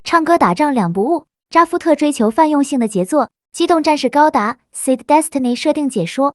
唱歌打仗两不误。扎夫特追求泛用性的杰作，机动战士高达 Seed Destiny 设定解说。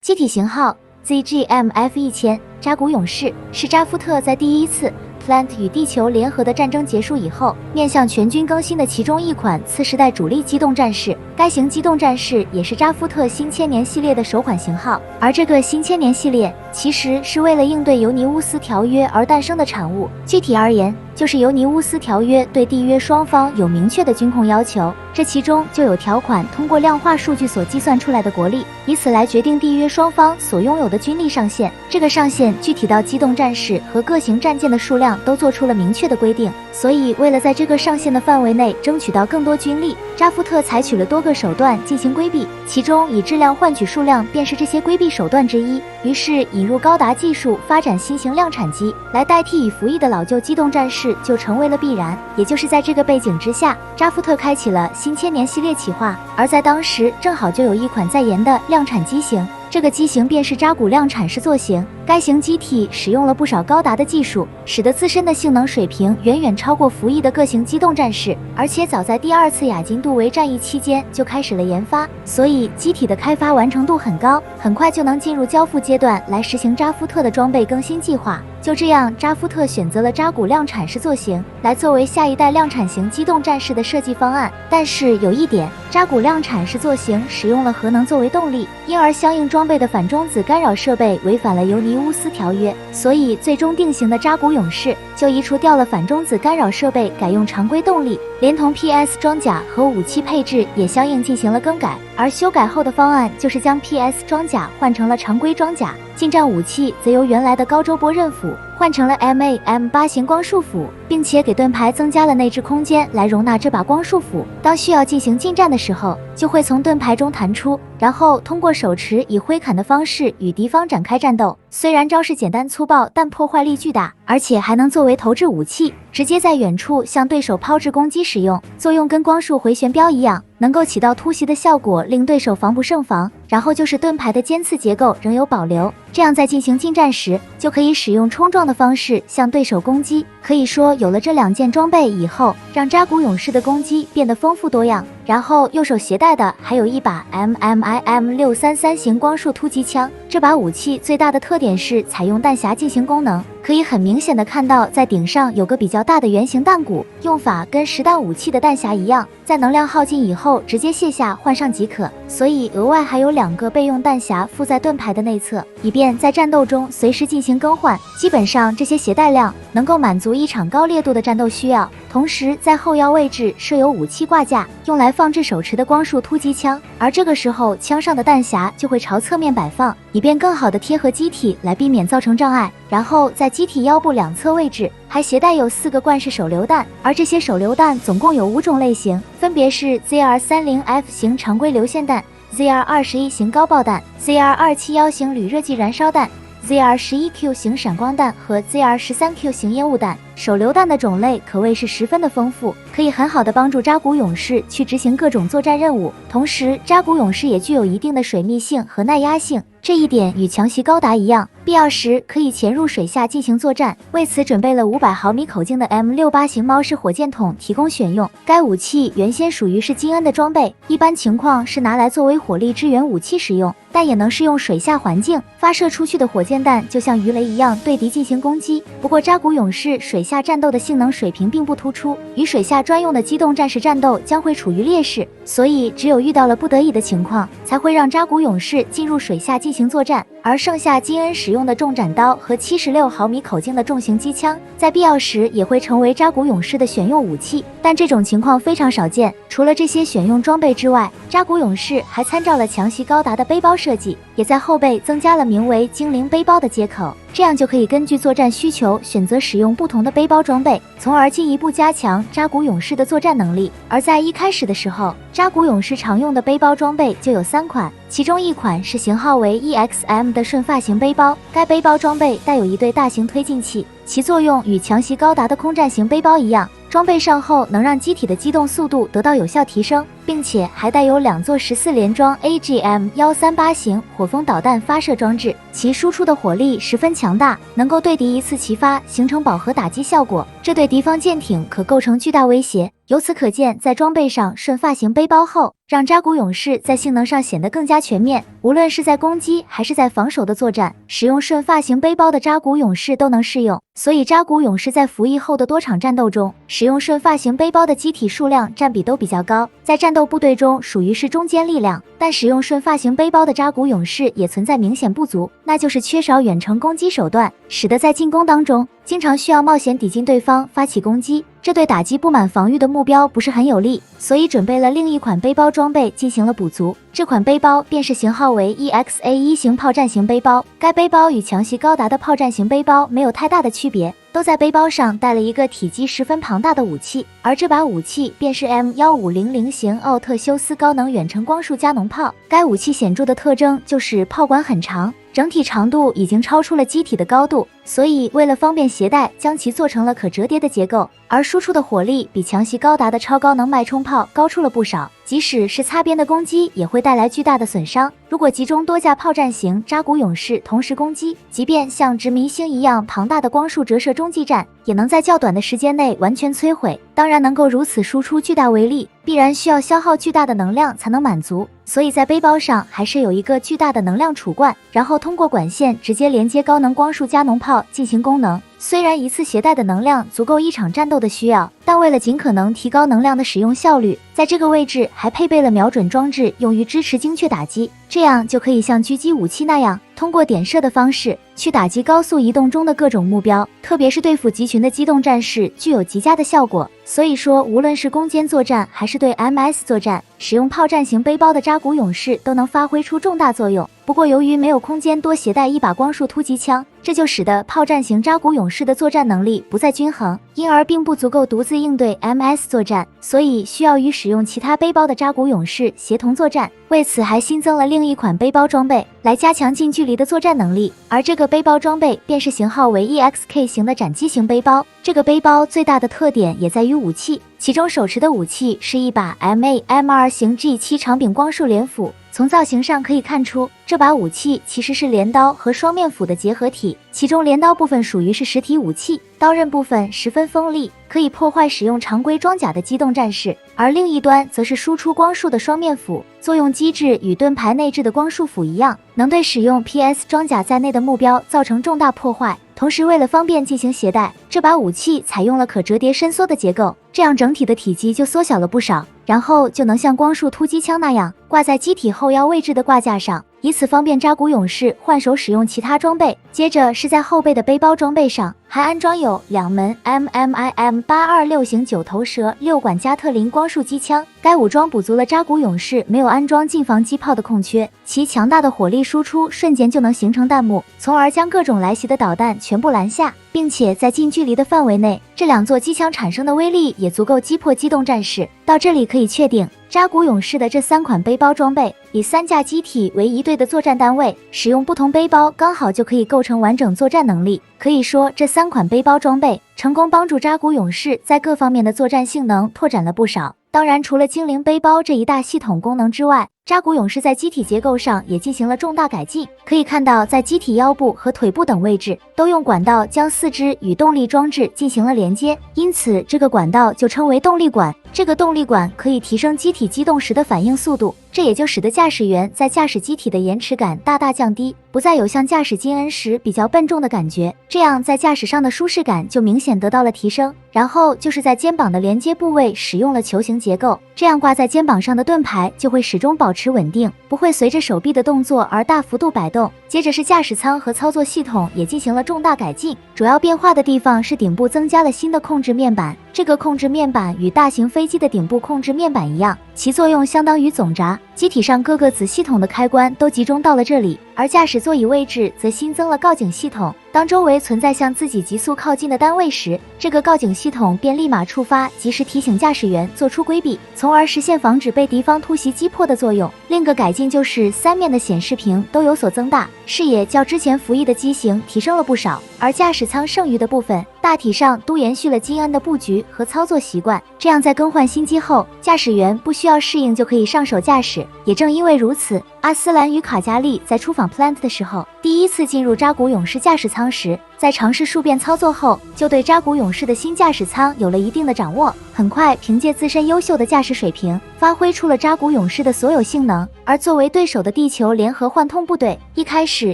机体型号 ZGMF-1000，扎古勇士是扎夫特在第一次 Plant 与地球联合的战争结束以后，面向全军更新的其中一款次时代主力机动战士。该型机动战士也是扎夫特新千年系列的首款型号，而这个新千年系列其实是为了应对尤尼乌斯条约而诞生的产物。具体而言，就是尤尼乌斯条约对缔约双方有明确的军控要求，这其中就有条款通过量化数据所计算出来的国力，以此来决定缔约双方所拥有的军力上限。这个上限具体到机动战士和各型战舰的数量都做出了明确的规定。所以为了在这个上限的范围内争取到更多军力，扎夫特采取了多个手段进行规避，其中以质量换取数量便是这些规避手段之一。于是引入高达技术，发展新型量产机来代替已服役的老旧机动战士就成为了必然。也就是在这个背景之下，扎夫特开启了新千年系列企划，而在当时正好就有一款在研的量产机型，这个机型便是扎古量产式座型。该型机体使用了不少高达的技术，使得自身的性能水平远远超过服役的各型机动战士，而且早在第二次亚金杜维战役期间就开始了研发，所以机体的开发完成度很高，很快就能进入交付阶段来实行扎夫特的装备更新计划。就这样，扎夫特选择了扎古量产式座型来作为下一代量产型机动战士的设计方案。但是有一点，扎古量产式座型使用了核能作为动力，因而相应装备的反中子干扰设备违反了尤尼乌斯条约，所以最终定型的扎古勇士就移除掉了反中子干扰设备，改用常规动力，连同 PS 装甲和武器配置也相应进行了更改。而修改后的方案就是将 PS 装甲换成了常规装甲，近战武器则由原来的高周波刃斧换成了 MAM8 型光束斧，并且给盾牌增加了内置空间来容纳这把光束斧。当需要进行近战的时候，就会从盾牌中弹出，然后通过手持以挥砍的方式与敌方展开战斗。虽然招式简单粗暴，但破坏力巨大，而且还能作为投掷武器，直接在远处向对手抛掷攻击使用，作用跟光束回旋镖一样，能够起到突袭的效果，令对手防不胜防。然后就是盾牌的尖刺结构仍有保留，这样在进行近战时就可以使用冲撞的方式向对手攻击。可以说有了这两件装备以后，让扎古勇士的攻击变得丰富多样。然后右手携带的还有一把 MMIM633 型光束突击枪，这把武器最大的特点是采用弹匣进行功能，可以很明显的看到在顶上有个比较大的圆形弹鼓，用法跟实弹武器的弹匣一样，在能量耗尽以后直接卸下换上即可。所以额外还有2个备用弹匣附在盾牌的内侧，以便在战斗中随时进行更换。基本上这些携带量能够满足一场高烈度的战斗需要。同时在后腰位置设有武器挂架，用来放置手持的光束突击枪，而这个时候枪上的弹匣就会朝侧面摆放，以便更好的贴合机体来避免造成障碍。然后在机体腰部两侧位置还携带有4个惯式手榴弹，而这些手榴弹总共有5种类型，分别是 ZR30F 型常规流线弹、ZR21 型高爆弹、ZR271 型铝热剂燃烧弹、ZR11Q 型闪光弹和 ZR13Q 型烟雾弹。手榴弹的种类可谓是十分的丰富，可以很好的帮助扎古勇士去执行各种作战任务。同时扎古勇士也具有一定的水密性和耐压性，这一点与强袭高达一样，必要时可以潜入水下进行作战。为此准备了500毫米口径的 M68 型猫式火箭筒提供选用。该武器原先属于是金恩的装备，一般情况是拿来作为火力支援武器使用，但也能适用水下环境。发射出去的火箭弹就像鱼雷一样对敌进行攻击。不过扎古勇士水下战斗的性能水平并不突出，与水下专用的机动战士战斗将会处于劣势，所以只有遇到了不得已的情况，才会让扎古勇士进入水下进行作战。而剩下金恩使用的重斩刀和76毫米口径的重型机枪，在必要时也会成为扎古勇士的选用武器，但这种情况非常少见。除了这些选用装备之外，扎古勇士还参照了强袭高达的背包设计，也在后背增加了名为精灵背包的接口，这样就可以根据作战需求选择使用不同的背包装备，从而进一步加强扎古勇士的作战能力。而在一开始的时候，扎古勇士常用的背包装备就有3款，其中一款是型号为 EXM 的顺发型背包，该背包装备带有一对大型推进器，其作用与强袭高达的空战型背包一样，装备上后能让机体的机动速度得到有效提升，并且还带有2座14连装 AGM-138型火风导弹发射装置，其输出的火力十分强大，能够对敌一次齐发，形成饱和打击效果，这对敌方舰艇可构成巨大威胁。由此可见，在装备上顺发型背包后，让扎古勇士在性能上显得更加全面，无论是在攻击还是在防守的作战，使用顺发型背包的扎古勇士都能适用。所以扎古勇士在服役后的多场战斗中，使用顺发型背包的机体数量占比都比较高，在战斗部队中属于是中坚力量。但使用顺发型背包的扎古勇士也存在明显不足，那就是缺少远程攻击手段，使得在进攻当中经常需要冒险抵近对方发起攻击，这对打击布满防御的目标不是很有利，所以准备了另一款背包装备进行了补足。这款背包便是型号为 EXA1 型炮战型背包，该背包与强袭高达的炮战型背包没有太大的区别，都在背包上带了一个体积十分庞大的武器，而这把武器便是 M1500 型奥特修斯高能远程光束加农炮。该武器显著的特征就是炮管很长，整体长度已经超出了机体的高度，所以为了方便携带，将其做成了可折叠的结构，而输出的火力比强袭高达的超高能脉冲炮高出了不少，即使是擦边的攻击也会带来巨大的损伤。如果集中多架炮战型扎古勇士同时攻击，即便像殖民星一样庞大的光束折射中继站，也能在较短的时间内完全摧毁。当然，能够如此输出巨大威力，必然需要消耗巨大的能量才能满足，所以在背包上还是有一个巨大的能量储罐，然后通过管线直接连接高能光束加农炮进行功能。虽然一次携带的能量足够一场战斗的需要，但为了尽可能提高能量的使用效率，在这个位置还配备了瞄准装置，用于支持精确打击，这样就可以像狙击武器那样，通过点射的方式去打击高速移动中的各种目标，特别是对付集群的机动战士具有极佳的效果。所以说，无论是攻坚作战还是对 MS 作战，使用炮战型背包的扎古勇士都能发挥出重大作用。不过由于没有空间多携带一把光束突击枪，这就使得炮战型扎古勇士的作战能力不再均衡，因而并不足够独自应对 MS 作战，所以需要与使用其他背包的扎古勇士协同作战。为此还新增了另一款背包装备，来加强近距离的作战能力，而这个背包装备便是型号为 EXK 型的斩击型背包。这个背包最大的特点也在于武器，其中手持的武器是一把 MAMR 型 G7 长柄光束连斧。从造型上可以看出，这把武器其实是镰刀和双面斧的结合体，其中镰刀部分属于是实体武器，刀刃部分十分锋利，可以破坏使用常规装甲的机动战士，而另一端则是输出光束的双面斧，作用机制与盾牌内置的光束斧一样，能对使用 PS 装甲在内的目标造成重大破坏。同时为了方便进行携带，这把武器采用了可折叠伸缩的结构，这样整体的体积就缩小了不少，然后就能像光束突击枪那样挂在机体后腰位置的挂架上，以此方便扎古勇士换手使用其他装备。接着是在后背的背包装备上，还安装有2门 MMIM826 型9头蛇6管加特林光束机枪，该武装补足了扎古勇士没有安装近防机炮的空缺，其强大的火力输出瞬间就能形成弹幕，从而将各种来袭的导弹全部拦下，并且在近距离的范围内，这2座机枪产生的威力也足够击破机动战士。到这里可以确定，扎古勇士的这3款背包装备以3架机体为一队的作战单位，使用不同背包刚好就可以构成完整作战能力。可以说，这3款背包装备成功帮助扎古勇士在各方面的作战性能拓展了不少。当然，除了精灵背包这一大系统功能之外，扎古勇士在机体结构上也进行了重大改进。可以看到，在机体腰部和腿部等位置都用管道将4肢与动力装置进行了连接，因此这个管道就称为动力管。这个动力管可以提升机体机动时的反应速度，这也就使得驾驶员在驾驶机体的延迟感大大降低，不再有像驾驶金恩时比较笨重的感觉，这样在驾驶上的舒适感就明显得到了提升。然后就是在肩膀的连接部位使用了球形结构，这样挂在肩膀上的盾牌就会始终保持稳定，不会随着手臂的动作而大幅度摆动。接着是驾驶舱和操作系统也进行了重大改进，主要变化的地方是顶部增加了新的控制面板，这个控制面板与大型飞机的顶部控制面板一样，其作用相当于总闸，机体上各个子系统的开关都集中到了这里，而驾驶座椅位置则新增了告警系统。当周围存在向自己急速靠近的单位时，这个告警系统便立马触发，及时提醒驾驶员做出规避，从而实现防止被敌方突袭击破的作用。另个改进就是3面的显示屏都有所增大，视野较之前服役的机型提升了不少，而驾驶舱剩余的部分大体上都延续了金恩的布局和操作习惯，这样在更换新机后，驾驶员不需要适应就可以上手驾驶。也正因为如此，阿斯兰与卡加利在出访 Plant 的时候，第一次进入扎古勇士驾驶舱时，在尝试数遍操作后，就对扎古勇士的新驾驶舱有了一定的掌握。很快，凭借自身优秀的驾驶水平，发挥出了扎古勇士的所有性能。而作为对手的地球联合幻通部队，一开始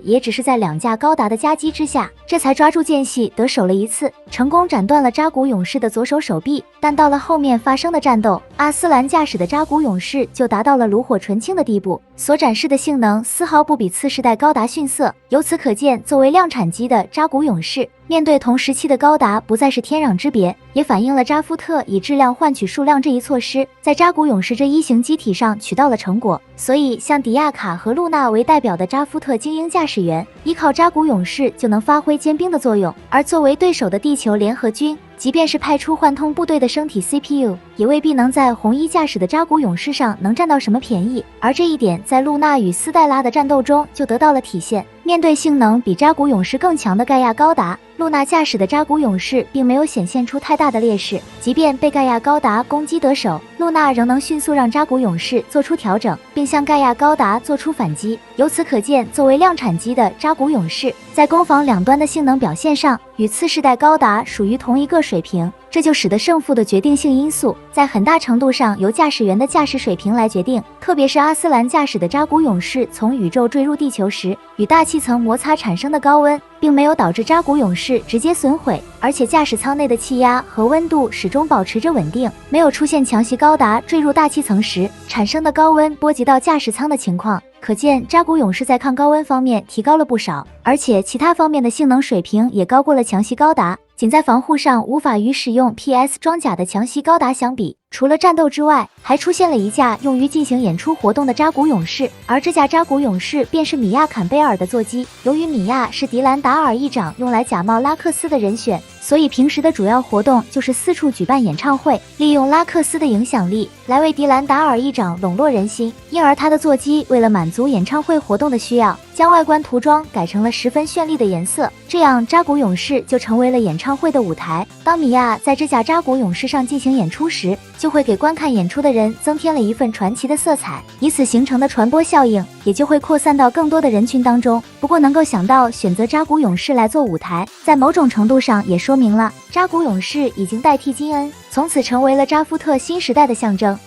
也只是在2架高达的夹击之下，这才抓住间隙得手了一次，成功斩断了扎古勇士的左手手臂。但到了后面发生的战斗，阿斯兰驾驶的扎古勇士就达到了炉火纯青的地步，所展示的性能丝毫不比次世代高达逊色。由此可见，作为量产机的扎古勇士，面对同时期的高达不再是天壤之别，也反映了扎夫特以质量换取数量这一措施，在扎古勇士这1型机体上取到了成果。所以，像迪亚卡和露娜为代表的扎夫特精英驾驶员，依靠扎古勇士就能发挥尖兵的作用。而作为对手的地球联合军，即便是派出幻通部队的生体 CPU， 也未必能在红衣驾驶的扎古勇士上能占到什么便宜。而这一点在露娜与斯黛拉的战斗中就得到了体现。面对性能比扎古勇士更强的盖亚高达，露娜驾驶的扎古勇士并没有显现出太大的劣势，即便被盖亚高达攻击得手，露娜仍能迅速让扎古勇士做出调整，并向盖亚高达做出反击。由此可见，作为量产机的扎古勇士，在攻防两端的性能表现上，与次世代高达属于同一个水平。这就使得胜负的决定性因素在很大程度上由驾驶员的驾驶水平来决定，特别是阿斯兰驾驶的扎古勇士从宇宙坠入地球时，与大气层摩擦产生的高温并没有导致扎古勇士直接损毁，而且驾驶舱内的气压和温度始终保持着稳定，没有出现强袭高达坠入大气层时产生的高温波及到驾驶舱的情况。可见扎古勇士在抗高温方面提高了不少，而且其他方面的性能水平也高过了强袭高达，仅在防护上无法与使用 PS 装甲的强袭高达相比。除了战斗之外，还出现了一架用于进行演出活动的扎古勇士，而这架扎古勇士便是米亚坎贝尔的座机。由于米亚是迪兰达尔议长用来假冒拉克斯的人选，所以平时的主要活动就是四处举办演唱会，利用拉克斯的影响力来为迪兰达尔议长笼络人心。因而他的座机为了满足演唱会活动的需要，将外观涂装改成了十分绚丽的颜色，这样扎古勇士就成为了演唱会的舞台。当米亚在这架扎古勇士上进行演出时，就会给观看演出的人增添了一份传奇的色彩，以此形成的传播效应也就会扩散到更多的人群当中。不过能够想到选择扎古勇士来做舞台，在某种程度上也说明了扎古勇士已经代替金恩，从此成为了扎夫特新时代的象征。